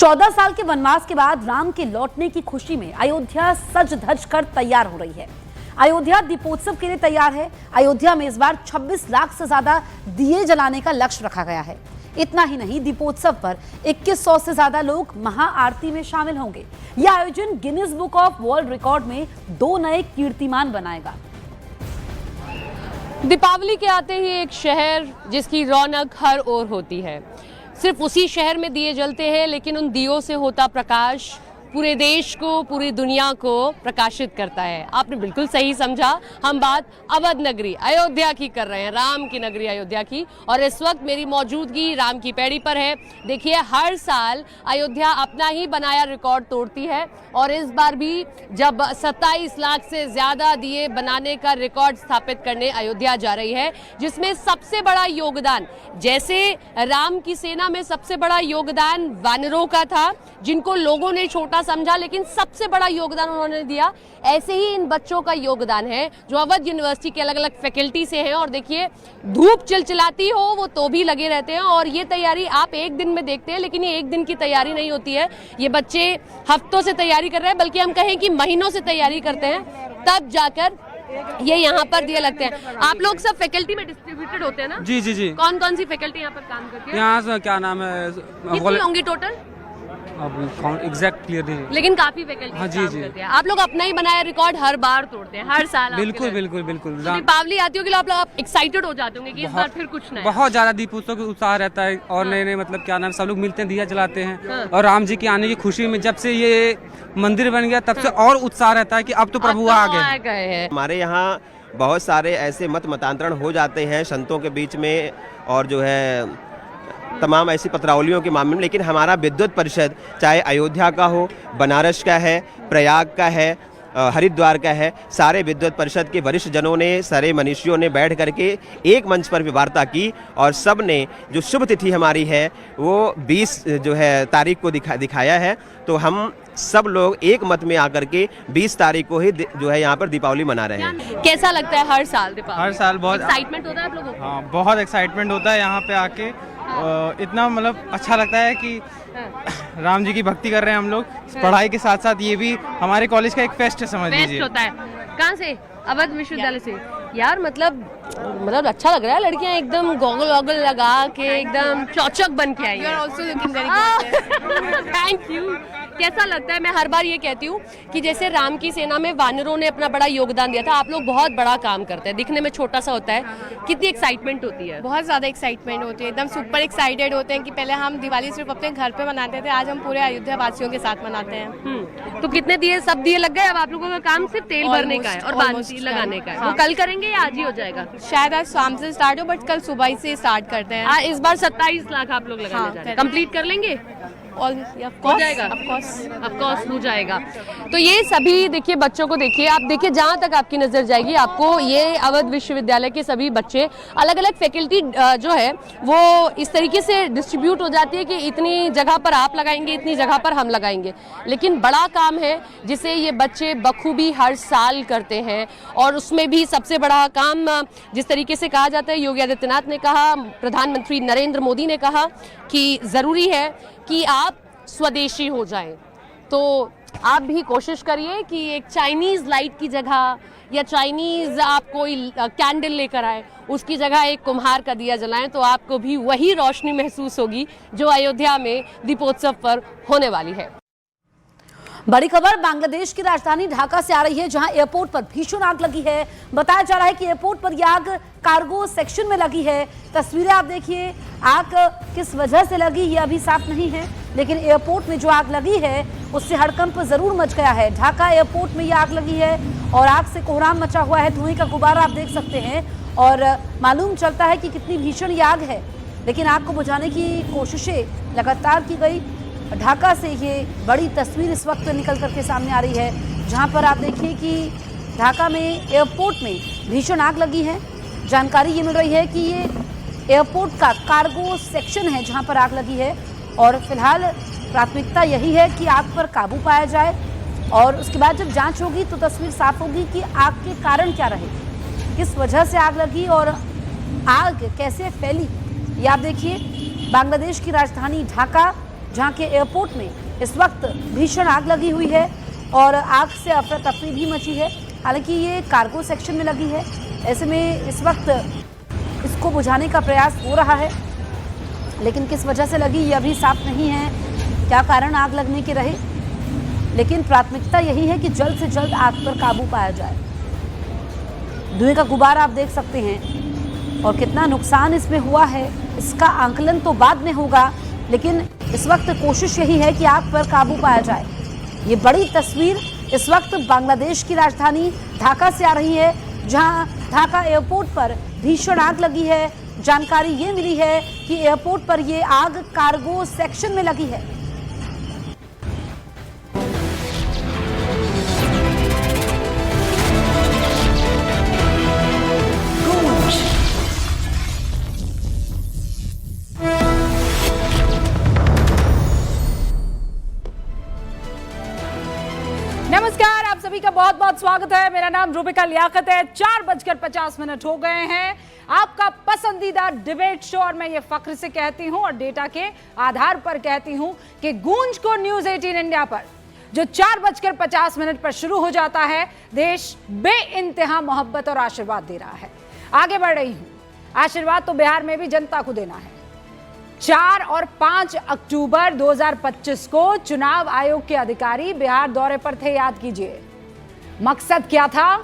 14 साल के वनवास के बाद राम के लौटने की खुशी में अयोध्या सज धज कर तैयार हो रही है। अयोध्या दीपोत्सव के लिए तैयार है। अयोध्या में इस बार 26 लाख से ज्यादा दिए जलाने का लक्ष्य रखा गया है। इतना ही नहीं, दीपोत्सव पर 2100 से ज्यादा लोग महाआरती में शामिल होंगे। यह आयोजन Guinness book of world record में 2 नए कीर्तिमान बनाएगा। दीपावली के आते ही एक शहर जिसकी रौनक हर ओर होती है। सिर्फ उसी शहर में दिए जलते हैं, लेकिन उन दियों से होता प्रकाश पूरे देश को, पूरी दुनिया को प्रकाशित करता है। आपने बिल्कुल सही समझा, हम बात अवध नगरी अयोध्या की कर रहे हैं, राम की नगरी अयोध्या की। और इस वक्त मेरी मौजूदगी राम की पैड़ी पर है। देखिए, हर साल अयोध्या अपना ही बनाया रिकॉर्ड तोड़ती है और इस बार भी जब 27 लाख से ज्यादा दिए बनाने का रिकॉर्ड स्थापित करने अयोध्या जा रही है, जिसमें सबसे बड़ा योगदान, जैसे राम की सेना में सबसे बड़ा योगदान वानरों का था, जिनको लोगों ने छोटा समझा, लेकिन सबसे बड़ा योगदान उन्होंने दिया, ऐसे ही इन बच्चों का योगदान है जो अवध यूनिवर्सिटी के अलग अलग फैकल्टी से हैं। और देखिए, धूप चिलचिलाती हो वो तो भी लगे रहते हैं। और ये तैयारी आप एक दिन में देखते हैं, लेकिन ये एक दिन की तैयारी नहीं होती है। ये बच्चे हफ्तों से तैयारी कर रहे हैं, बल्कि हम कहें कि महीनों से तैयारी करते हैं, तब जाकर ये यहाँ पर दिए लगते हैं। आप लोग सब फैकल्टी में डिस्ट्रीब्यूटेड होते हैं ना? जी जी जी। कौन कौन सी फैकल्टी यहाँ पर काम करती है? यहाँ से क्या नाम है, कितनी होंगी टोटल? अब एग्जैक्ट क्लियर नहीं, लेकिन काफी फैकल्टी हाँ, काम करते हैं। आप लोग अपना ही बनाया रिकॉर्ड हर बार तोड़ते हैं, हर साल। बिल्कुल बिल्कुल बिल्कुल। दीपावली आती होगी, आप लोग एक्साइटेड हो जाते होंगे कि इस बार फिर कुछ नया। बहुत ज्यादा दीपोत्सव का उत्साह रहता है और नए नए मतलब क्या नाम, सब लोग मिलते हैं, दिया जलाते हैं। और राम जी के आने की खुशी में जब से ये मंदिर बन गया, तब से और उत्साह रहता है कि अब तो प्रभु आ गए हैं। हमारे यहाँ बहुत सारे ऐसे मतांतरण हो जाते हैं संतों के बीच में, और जो है तमाम ऐसी पत्रावलियों के मामले में, लेकिन हमारा विद्वत परिषद चाहे अयोध्या का हो, बनारस का है, प्रयाग का है, हरिद्वार का है, सारे विद्वत परिषद के वरिष्ठ जनों ने, सारे मनीषियों ने बैठ करके एक मंच पर वार्ता की और सब ने जो शुभ तिथि हमारी है वो 20 जो है तारीख को दिखाया है। तो हम सब लोग एक मत में आकर के 20 तारीख को ही जो है यहाँ पर दीपावली मना रहे हैं। कैसा लगता है हर साल दीपावली? हर साल बहुत एक्साइटमेंट होता है आप लोगों को? हाँ, बहुत एक्साइटमेंट होता है यहाँ पे आके। इतना मतलब अच्छा लगता है कि राम जी की भक्ति कर रहे हैं हम लोग। पढ़ाई के साथ साथ ये भी हमारे कॉलेज का एक फेस्ट समझ लीजिए। होता है। कहाँ से? अवध विश्वविद्यालय से। यार मतलब अच्छा लग रहा है, लड़कियां एकदम गॉगल वॉगल लगा के एकदम चौचक बन के आई हैं। Thank you. कैसा लगता है? मैं हर बार ये कहती हूँ कि जैसे राम की सेना में वानरों ने अपना बड़ा योगदान दिया था, आप लोग बहुत बड़ा काम करते हैं, दिखने में छोटा सा होता है, कितनी एक्साइटमेंट होती है? बहुत ज़्यादा एक्साइटमेंट होती है, एकदम सुपर एक्साइटेड होते हैं कि पहले हम दिवाली सिर्फ अपने घर पे मनाते थे, आज हम पूरे अयोध्या वासियों के साथ मनाते हैं। तो कितने दिए? सब दिए लग गए? अब आप लोगों का काम सिर्फ तेल भरने का है और बांसी लगाने का है। वो कल करेंगे या आज ही हो जाएगा? शायद आज शाम से स्टार्ट हो, बट कल सुबह ही से स्टार्ट करते हैं। इस बार 27 लाख आप लोग लगाने जा रहे हैं। कंप्लीट कर लेंगे? हो जाएगा, ऑफ कोर्स हो जाएगा। तो ये सभी देखिए बच्चों को देखिए, आप देखिए जहाँ तक आपकी नजर जाएगी आपको ये अवध विश्वविद्यालय के सभी बच्चे, अलग अलग फैकल्टी जो है वो इस तरीके से डिस्ट्रीब्यूट हो जाती है कि इतनी जगह पर आप लगाएंगे, इतनी जगह पर हम लगाएंगे। लेकिन बड़ा काम है जिसे ये बच्चे बखूबी हर साल करते हैं। और उसमें भी सबसे बड़ा काम जिस तरीके से कहा जाता है, योगी आदित्यनाथ ने कहा, प्रधानमंत्री नरेंद्र मोदी ने कहा कि जरूरी है कि आप स्वदेशी हो जाएं। तो आप भी कोशिश करिए कि एक चाइनीज लाइट की जगह या चाइनीज आप कोई कैंडल लेकर आए, उसकी जगह एक कुम्हार का दिया जलाएं, तो आपको भी वही रोशनी महसूस होगी जो अयोध्या में दीपोत्सव पर होने वाली है। बड़ी खबर बांग्लादेश की राजधानी ढाका से आ रही है, जहां एयरपोर्ट पर भीषण आग लगी है। बताया जा रहा है कि एयरपोर्ट पर यह आग कार्गो सेक्शन में लगी है। तस्वीरें आप देखिए, आग किस वजह से लगी ये अभी साफ नहीं है, लेकिन एयरपोर्ट में जो आग लगी है उससे हड़कंप जरूर मच गया है। ढाका एयरपोर्ट में यह आग लगी है और आग से कोहराम मचा हुआ है, धुएं का गुब्बारा आप देख सकते हैं और मालूम चलता है कि कितनी भीषण ये आग है। लेकिन आग को बुझाने की कोशिशें लगातार की गई। ढाका से ये बड़ी तस्वीर इस वक्त निकल करके सामने आ रही है, जहां पर आप देखिए कि ढाका में एयरपोर्ट में भीषण आग लगी है। जानकारी ये मिल रही है कि ये एयरपोर्ट का कार्गो सेक्शन है जहां पर आग लगी है और फिलहाल प्राथमिकता यही है कि आग पर काबू पाया जाए और उसके बाद जब जांच होगी तो तस्वीर साफ होगी कि आग के कारण क्या रहे, किस वजह से आग लगी और आग कैसे फैली। ये आप देखिए, बांग्लादेश की राजधानी ढाका जहां के एयरपोर्ट में इस वक्त भीषण आग लगी हुई है और आग से अफरा तफरी भी मची है। हालांकि ये कार्गो सेक्शन में लगी है, ऐसे में इस वक्त इसको बुझाने का प्रयास हो रहा है, लेकिन किस वजह से लगी ये अभी साफ नहीं है, क्या कारण आग लगने के रहे। लेकिन प्राथमिकता यही है कि जल्द से जल्द आग पर काबू पाया जाए। धुएं का गुबार आप देख सकते हैं और कितना नुकसान इसमें हुआ है इसका आंकलन तो बाद में होगा, लेकिन इस वक्त कोशिश यही है कि आग पर काबू पाया जाए। ये बड़ी तस्वीर इस वक्त बांग्लादेश की राजधानी ढाका से आ रही है, जहां ढाका एयरपोर्ट पर भीषण आग लगी है। जानकारी ये मिली है कि एयरपोर्ट पर ये आग कार्गो सेक्शन में लगी है। नमस्कार, आप सभी का बहुत बहुत स्वागत है। मेरा नाम रूबिका लियाकत है। 4:50 हो गए हैं। आपका पसंदीदा डिबेट शो, और मैं ये फख्र से कहती हूं और डेटा के आधार पर कहती हूं कि गूंज को न्यूज 18 इंडिया पर जो 4:50 पर शुरू हो जाता है, देश बेइंतहा मोहब्बत और आशीर्वाद दे रहा है। आगे बढ़ रही हूं, आशीर्वाद तो बिहार में भी जनता को देना है। 4 और 5 अक्टूबर 2025 को चुनाव आयोग के अधिकारी बिहार दौरे पर थे। याद कीजिए, मकसद क्या था?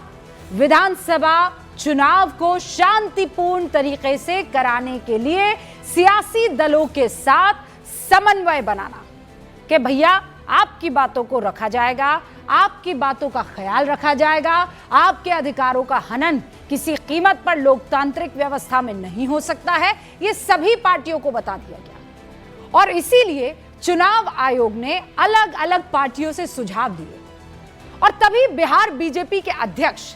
विधानसभा चुनाव को शांतिपूर्ण तरीके से कराने के लिए सियासी दलों के साथ समन्वय बनाना कि भैया आपकी बातों को रखा जाएगा, आपकी बातों का ख्याल रखा जाएगा, आपके अधिकारों का हनन किसी कीमत पर लोकतांत्रिक व्यवस्था में नहीं हो सकता है। ये सभी पार्टियों को बता दिया गया और इसीलिए चुनाव आयोग ने अलग अलग पार्टियों से सुझाव दिए और तभी बिहार बीजेपी के अध्यक्ष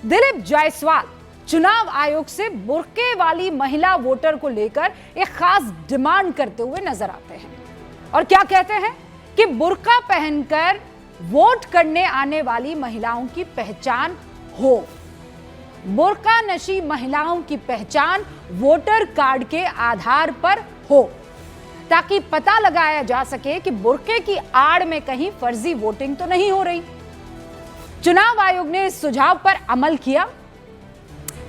दिलीप जायसवाल चुनाव आयोग से बुर्के वाली महिला वोटर को लेकर एक खास डिमांड करते हुए नजर आते हैं। और क्या कहते हैं कि बुर्का पहनकर वोट करने आने वाली महिलाओं की पहचान हो, बुर्का नशी महिलाओं की पहचान वोटर कार्ड के आधार पर हो, ताकि पता लगाया जा सके कि बुर्के की आड़ में कहीं फर्जी वोटिंग तो नहीं हो रही। चुनाव आयोग ने इस सुझाव पर अमल किया।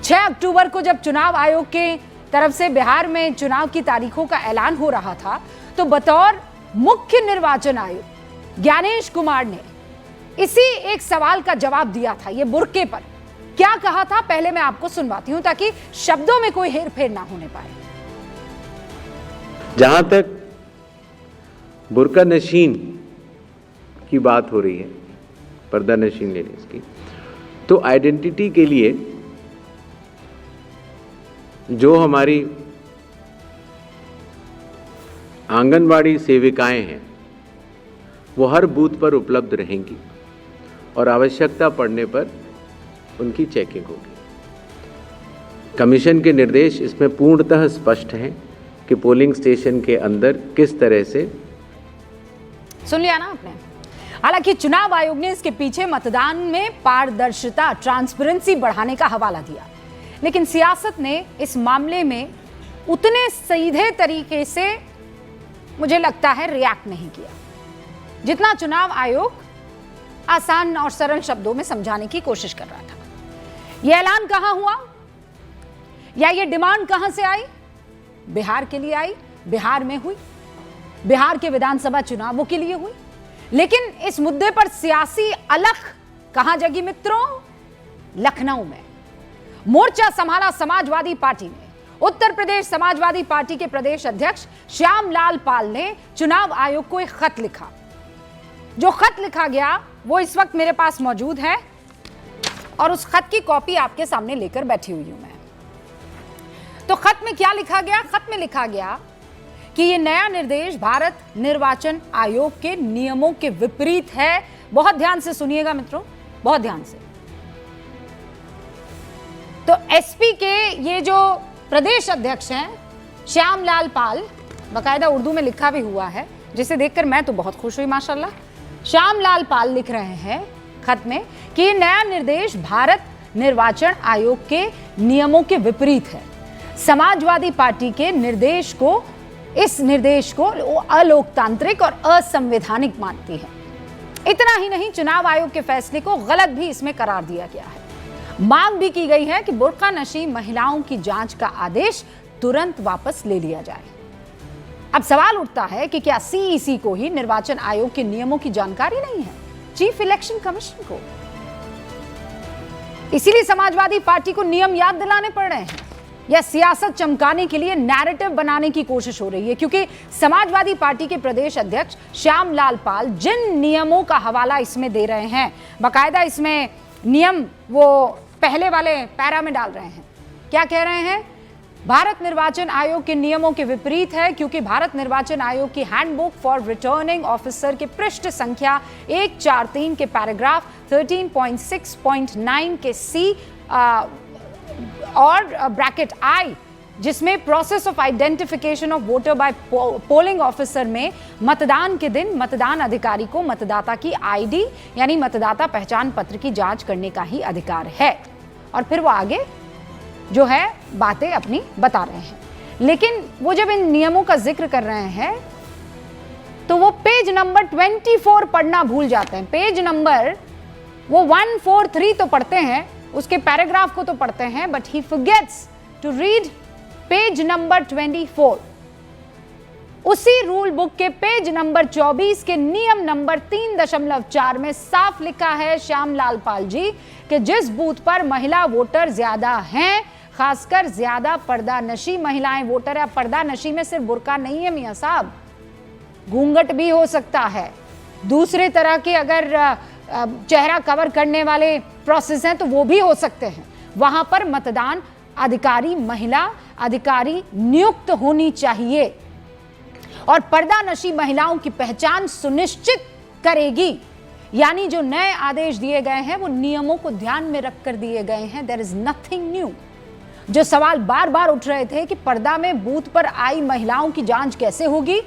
6 अक्टूबर को जब चुनाव आयोग के तरफ से बिहार में चुनाव की तारीखों का ऐलान हो रहा था, तो बतौर मुख्य निर्वाचन आयुक्त ज्ञानेश कुमार ने इसी एक सवाल का जवाब दिया था। ये बुर्के पर क्या कहा था, पहले मैं आपको सुनवाती हूं ताकि शब्दों में कोई हेरफेर ना होने पाए। जहां तक बुर्का नशीन की बात हो रही है, पर्दा नशीन लेडीज की, तो आइडेंटिटी के लिए जो हमारी आंगनवाड़ी सेविकाएं हैं वो हर बूथ पर उपलब्ध रहेंगी और आवश्यकता पड़ने पर उनकी चेकिंग होगी। कमीशन के निर्देश इसमें पूर्णतः स्पष्ट हैं कि पोलिंग स्टेशन के अंदर किस तरह से। सुन लिया ना आपने। हालांकि चुनाव आयोग ने इसके पीछे मतदान में पारदर्शिता, ट्रांसपेरेंसी बढ़ाने का हवाला दिया, लेकिन सियासत ने इस मामले में उतने सीधे तरीके से मुझे लगता है रिएक्ट नहीं किया जितना चुनाव आयोग आसान और सरल शब्दों में समझाने की कोशिश कर रहा था। यह ऐलान कहां हुआ या ये डिमांड कहां से आई? बिहार के लिए आई, बिहार में हुई, बिहार के विधानसभा चुनावों के लिए हुई। लेकिन इस मुद्दे पर सियासी अलख कहां जगी मित्रों? लखनऊ में। मोर्चा संभाला समाजवादी पार्टी ने। उत्तर प्रदेश समाजवादी पार्टी के प्रदेश अध्यक्ष श्यामलाल पाल ने चुनाव आयोग को एक खत लिखा। जो खत लिखा गया वो इस वक्त मेरे पास मौजूद है और उस खत की कॉपी आपके सामने लेकर बैठी हुई हूं मैं। तो खत में क्या लिखा गया? खत में लिखा गया कि ये नया निर्देश भारत निर्वाचन आयोग के नियमों के विपरीत है। बहुत ध्यान से सुनिएगा मित्रों, बहुत ध्यान से। तो एसपी के ये जो प्रदेश अध्यक्ष हैं श्यामलाल पाल, बाकायदा उर्दू में लिखा भी हुआ है जिसे देखकर मैं तो बहुत खुश हुई माशाल्लाह। श्यामलाल पाल लिख रहे हैं खत में कि ये नया निर्देश भारत निर्वाचन आयोग के नियमों के विपरीत है। समाजवादी पार्टी के निर्देश को इस निर्देश को अलोकतांत्रिक और असंवैधानिक मानती है। इतना ही नहीं, चुनाव आयोग के फैसले को गलत भी इसमें करार दिया गया है। मांग भी की गई है कि बुर्का नशी महिलाओं की जांच का आदेश तुरंत वापस ले लिया जाए। अब सवाल उठता है कि क्या सीईसी को ही निर्वाचन आयोग के नियमों की जानकारी नहीं है, चीफ इलेक्शन कमीशन को? इसीलिए समाजवादी पार्टी को नियम याद दिलाने पड़ रहे हैं या सियासत चमकाने के लिए नैरेटिव बनाने की कोशिश हो रही है? क्योंकि समाजवादी पार्टी के प्रदेश अध्यक्ष श्यामलाल पाल जिन नियमों का हवाला इसमें दे रहे हैं, बाकायदा इसमें नियम वो पहले वाले पैरा में डाल रहे हैं। क्या कह रहे हैं? भारत निर्वाचन आयोग के नियमों के विपरीत है, क्योंकि भारत निर्वाचन आयोग की हैंडबुक फॉर रिटर्निंग ऑफिसर के पृष्ठ संख्या 143 के पैराग्राफ 13.6.9 के सी और ब्रैकेट आई, जिसमें process of identification of voter by polling officer में मतदान के दिन मतदान अधिकारी को मतदाता की आईडी यानी मतदाता पहचान पत्र की जांच करने का ही अधिकार है। और फिर वो आगे जो है बातें अपनी बता रहे हैं। लेकिन वो जब इन नियमों का जिक्र कर रहे हैं तो वो पेज नंबर 24 पढ़ना भूल जाते हैं। पेज नंबर वो 143 तो पढ़ते हैं, उसके पैराग्राफ को तो पढ़ते हैं, but he forgets to read page number 24। उसी रूल बुक के पेज नंबर 24 के नियम नंबर 3.4 में साफ लिखा है, श्यामलाल पाल जी, कि जिस बूथ पर महिला वोटर ज्यादा हैं, खासकर ज्यादा पर्दा नशी महिलाएं वोटर है। पर्दा नशी में सिर्फ बुर्का नहीं है मियां साहब, घूंघट भी हो सकता है, दूसरे तरह के अगर चेहरा कवर करने वाले प्रोसेस हैं तो वो भी हो सकते हैं। वहां पर मतदान अधिकारी महिला अधिकारी नियुक्त होनी चाहिए और पर्दा नशी महिलाओं की पहचान सुनिश्चित करेगी। यानी जो नए आदेश दिए गए हैं वो नियमों को ध्यान में रखकर दिए गए हैं। There is nothing new. जो सवाल बार बार उठ रहे थे कि पर्दा में बूथ पर आई महिलाओं की जांच कैसे होगी,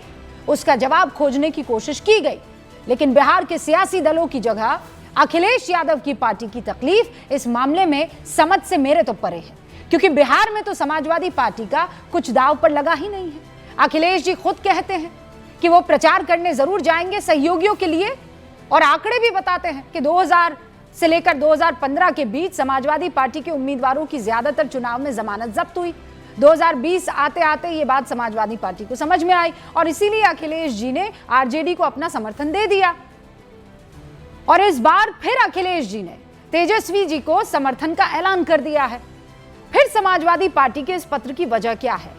उसका जवाब खोजने की कोशिश की गई। लेकिन बिहार के सियासी दलों की जगह अखिलेश यादव की पार्टी की तकलीफ इस मामले में समझ से मेरे तो परे है, क्योंकि बिहार में तो समाजवादी पार्टी का कुछ दांव पर लगा ही नहीं है। अखिलेश जी खुद कहते हैं कि वो प्रचार करने जरूर जाएंगे सहयोगियों के लिए, और आंकड़े भी बताते हैं कि 2000 से लेकर 2015 के बीच समाजवादी पार्टी के उम्मीदवारों की ज्यादातर चुनाव में जमानत जब्त हुई। 2020 आते आते ये बात समाजवादी पार्टी को समझ में आई और इसीलिए अखिलेश जी ने आरजेडी को अपना समर्थन दे दिया। और इस बार फिर अखिलेश जी ने तेजस्वी जी को समर्थन का ऐलान कर दिया है। फिर समाजवादी पार्टी के इस पत्र की वजह क्या है?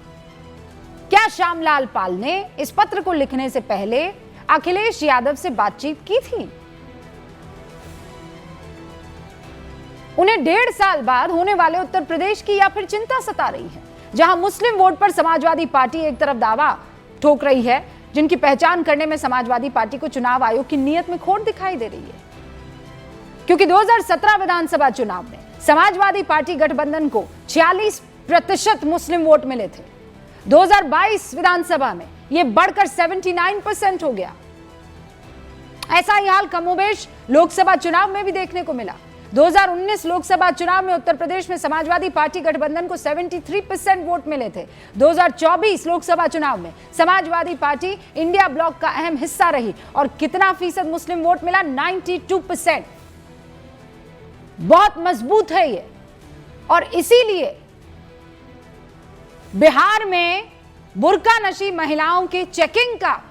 क्या श्यामलाल पाल ने इस पत्र को लिखने से पहले अखिलेश यादव से बातचीत की थी? उन्हें 1.5 साल बाद होने वाले उत्तर प्रदेश की या फिर चिंता सता रही है, जहां मुस्लिम वोट पर समाजवादी पार्टी एक तरफ दावा ठोक रही है, जिनकी पहचान करने में समाजवादी पार्टी को चुनाव आयोग की नीयत में खोट दिखाई दे रही है। क्योंकि 2017 विधानसभा चुनाव में समाजवादी पार्टी गठबंधन को 46% मुस्लिम वोट मिले थे। 2022 विधानसभा में यह बढ़कर 79% हो गया। ऐसा ही हाल कमोबेश लोकसभा चुनाव में भी देखने को मिला। 2019 लोकसभा चुनाव में उत्तर प्रदेश में समाजवादी पार्टी गठबंधन को 73% वोट मिले थे। 2024 लोकसभा चुनाव में समाजवादी पार्टी इंडिया ब्लॉक का अहम हिस्सा रही और कितना फीसद मुस्लिम वोट मिला? 92%। बहुत मजबूत है ये। और इसीलिए बिहार में बुर्का नशी महिलाओं की चेकिंग का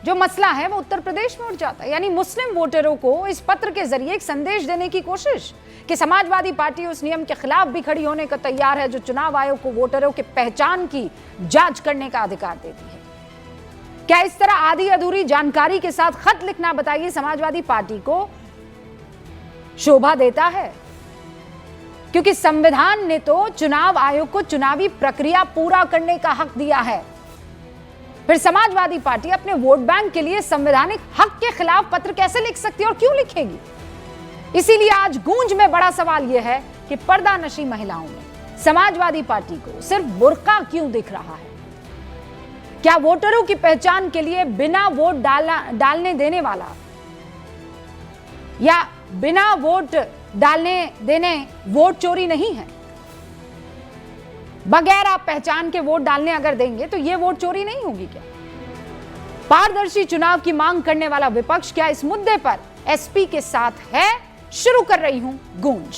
जो मसला है वो उत्तर प्रदेश में उठ जाता है। यानी मुस्लिम वोटरों को इस पत्र के जरिए एक संदेश देने की कोशिश कि समाजवादी पार्टी उस नियम के खिलाफ भी खड़ी होने को तैयार है जो चुनाव आयोग को वोटरों के पहचान की जांच करने का अधिकार देती है। क्या इस तरह आधी अधूरी जानकारी के साथ खत लिखना, बताइए, समाजवादी पार्टी को शोभा देता है? क्योंकि संविधान ने तो चुनाव आयोग को चुनावी प्रक्रिया पूरा करने का हक दिया है। फिर समाजवादी पार्टी अपने वोट बैंक के लिए संवैधानिक हक के खिलाफ पत्र कैसे लिख सकती है और क्यों लिखेगी? इसीलिए आज गूंज में बड़ा सवाल यह है कि पर्दा नशी महिलाओं में समाजवादी पार्टी को सिर्फ बुर्का क्यों दिख रहा है? क्या वोटरों की पहचान के लिए बिना वोट डालने देने वाला या बिना वोट डालने देने वोट चोरी नहीं है? बगैर आप पहचान के वोट डालने अगर देंगे तो ये वोट चोरी नहीं होगी क्या? पारदर्शी चुनाव की मांग करने वाला विपक्ष क्या इस मुद्दे पर एसपी के साथ है? शुरू कर रही हूं गूंज।